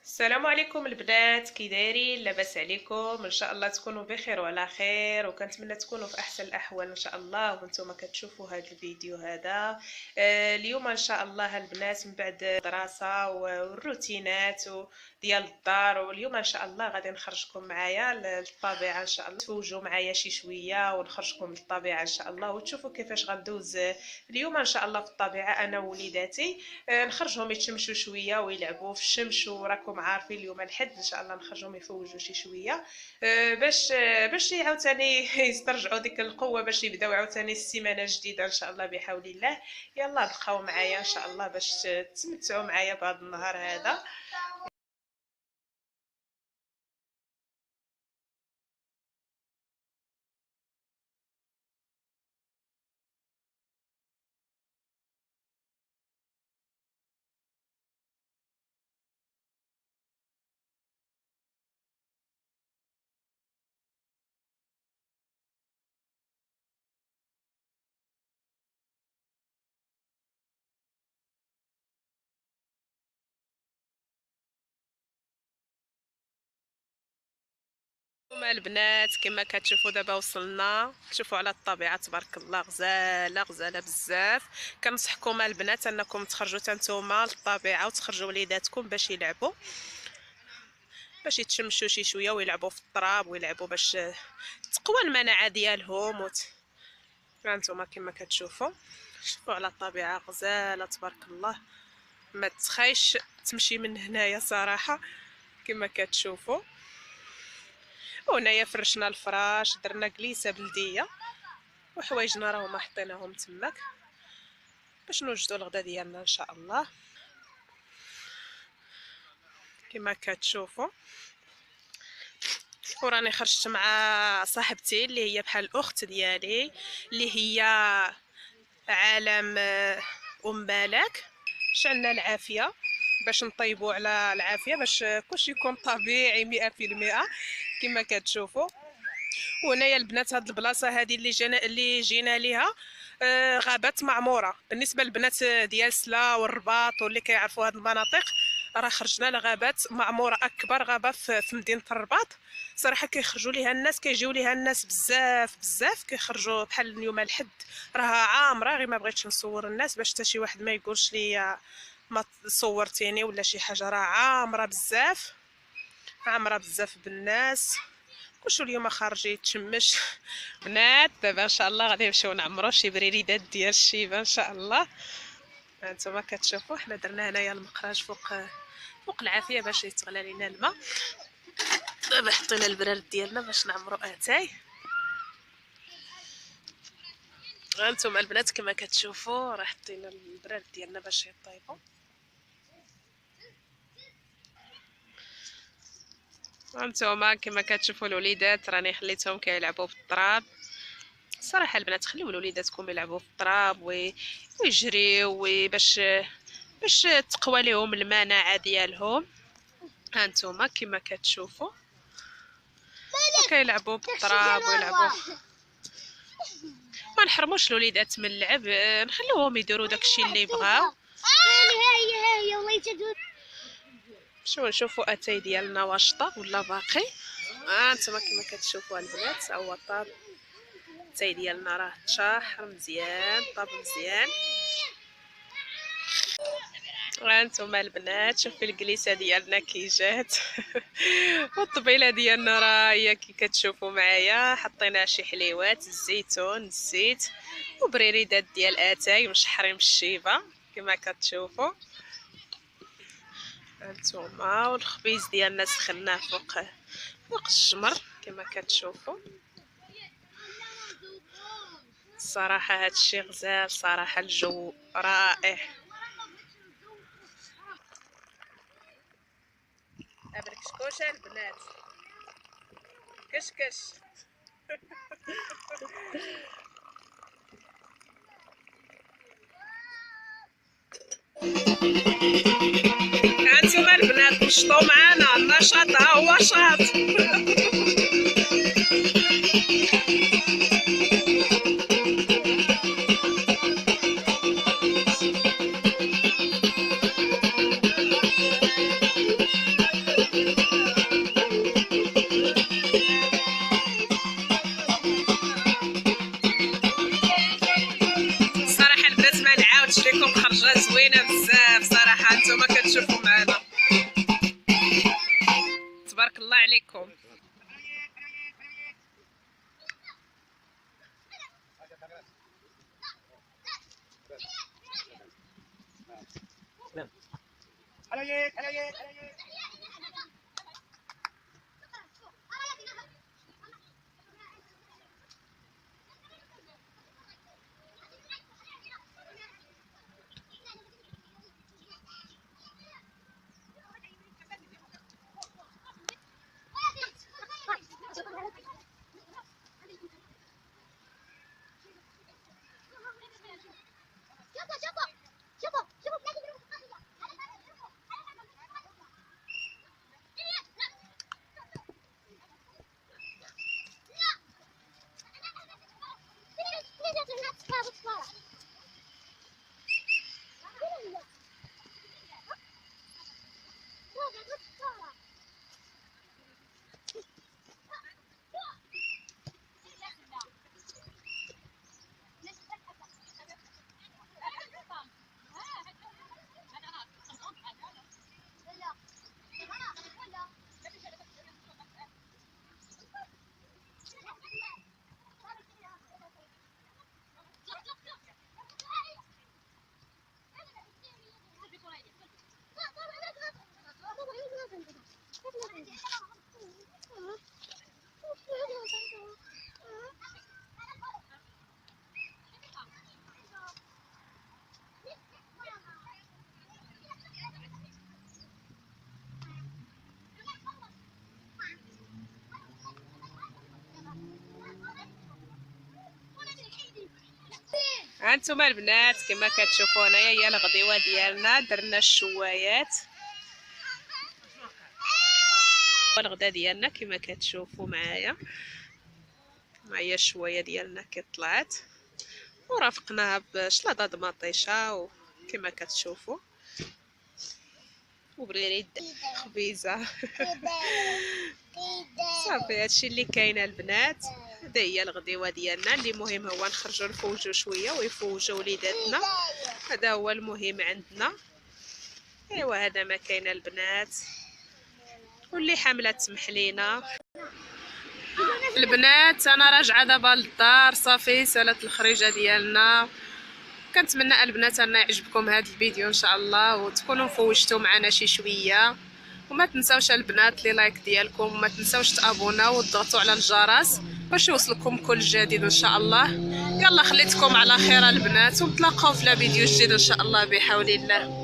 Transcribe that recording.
السلام عليكم البنات، كي دايرين؟ لاباس عليكم؟ ان شاء الله تكونوا بخير وعلى خير، وكنتمنى تكونوا في احسن الاحوال ان شاء الله وانتم كتشوفوا هذا الفيديو هذا. اليوم ان شاء الله البنات من بعد الدراسه والروتينات ديال الدار، واليوم ان شاء الله غادي نخرجكم معايا للطبيعه ان شاء الله، تفوجوا معايا شي شويه ونخرجكم للطبيعه ان شاء الله، وتشوفوا كيفاش غندوز اليوم ان شاء الله في الطبيعه انا ووليداتي. نخرجهم يتشمشوا شويه ويلعبوا في الشمس، وراكم عارفين اليوم الحد ان شاء الله نخرجهم يفوجوا شي شويه، باش عاوتاني يسترجعوا ديك القوه باش يبداو عاوتاني السيمانه الجديده ان شاء الله بحول الله. يلا بقاو معايا ان شاء الله باش تمتعوا معايا بهذا النهار هذا. هما البنات كما كتشوفوا دابا وصلنا، شوفوا على الطبيعه تبارك الله، غزاله غزاله بزاف. كنصحكم البنات انكم تخرجوا نتوما للطبيعه وتخرجوا وليداتكم باش يلعبوا، باش يتشمشوا شي شويه ويلعبوا في التراب ويلعبوا باش تقوى المناعه ديالهم هانتوما كما كتشوفوا. شوفوا على الطبيعه غزاله تبارك الله، ما تخايش تمشي من هنايا صراحه كما كتشوفوا. وهنايا فرشنا الفراش، درنا كليسه بلديه، وحوايجنا راهما حطيناهم تماك باش نوجدوا الغدا ديالنا ان شاء الله كما كتشوفوا. وراني خرجت مع صاحبتي اللي هي بحال الاخت ديالي، اللي هي عالم ملاك. شعلنا العافيه باش نطيبوا على العافيه باش كلشي يكون طبيعي 100% كما كتشوفوا. وهنايا البنات هاد البلاصه هذه اللي جينا ليها غابات معموره. بالنسبه للبنات ديال سلا والرباط واللي كيعرفوا هاد المناطق، راه خرجنا لغابات معموره، اكبر غابه في مدينه الرباط. صراحه كيخرجوا ليها الناس، كيجيو ليها الناس بزاف بزاف، كيخرجوا بحال اليوم الحد راها عامره. غير ما بغيتش نصور الناس باش حتى شي واحد ما يقولش لي ما صورتيني ولا شي حاجه. راه عامره بزاف، عامره بزاف بالناس، كلشي اليوم خارج يتشمش. بنات دابا ان شاء الله غادي نمشيو نعمرو شي بريريدات ديال الشيبه ان شاء الله. هانتوما كتشوفوا حنا درنا هنايا المقراج فوق العافيه باش يتغلى لينا الماء. دابا حطينا البراد ديالنا باش نعمرو اتاي. هانتوما البنات كما كتشوفوا راه حطينا البراد ديالنا باش يطيبوا. هانتوما كما كتشوفوا الوليدات راني خليتهم كيلعبوا في التراب. صراحه البنات خليو وليداتكم يلعبوا في التراب ويجريو باش تقوى لهم المناعه ديالهم. هانتوما كما كتشوفوا كيلعبوا بالتراب ويلعبوا. ما نحرموش الوليدات من اللعب، نخليوهم يديروا داكشي اللي بغاو. شو نشوفوا اتاي ديالنا واش طاب ولا باقي. هانتوما كما كتشوفوا البنات هو طاب اتاي ديالنا، راه تشاحر مزيان، طاب مزيان. هانتوما البنات شوفوا الكليسه ديالنا كي جات والطبيله ديالنا راه هي كي كتشوفوا معايا. حطينا شي حليوات، الزيتون، الزيت، وبريريدات ديال اتاي مشحرين بالشيبه كما كتشوفوا. هانتوما والخبيز ديالنا سخناه فوق الجمر كما كتشوفوا. الصراحه هادشي غزال، صراحه الجو رائع. ابرك كشكوشه البنات، كشكش. هانتوما البنات نشطوا معانا، النشاط ها هو شاط. خرجت لكم خرجه زوينه بزاف صراحه، نتوما كتشوفوا معنا تبارك الله عليكم. هانتوما البنات كما كتشوفوا هنايا هي الغديوه ديالنا، درنا الشوايات والغدا ديالنا كما كتشوفوا معايا الشوايه ديالنا كي طلعت، ورافقناها بشلاضه د مطيشه كما كتشوفوا وبالريد خبيزه صافي هادشي اللي كاينه البنات. هذا هي الغديوه ديالنا، اللي مهم هو نخرجوا نفوجوا شويه ويفوجوا وليداتنا، هذا هو المهم عندنا. ايوا هذا ما كاين البنات، واللي حامله تسمح لينا البنات. انا راجعه دابا للدار صافي سالت الخريجه ديالنا. كنتمنى البنات ان يعجبكم هذا الفيديو ان شاء الله، وتكونوا فوجتوا معنا شي شويه، وما تنساوش البنات لي لايك ديالكم، وما تنساوش تابوناو وتضغطوا على الجرس باش يوصلكم كل جديد ان شاء الله. يلا خليتكم على خير البنات، ونتلاقاو في فيديو جديد ان شاء الله بحول الله.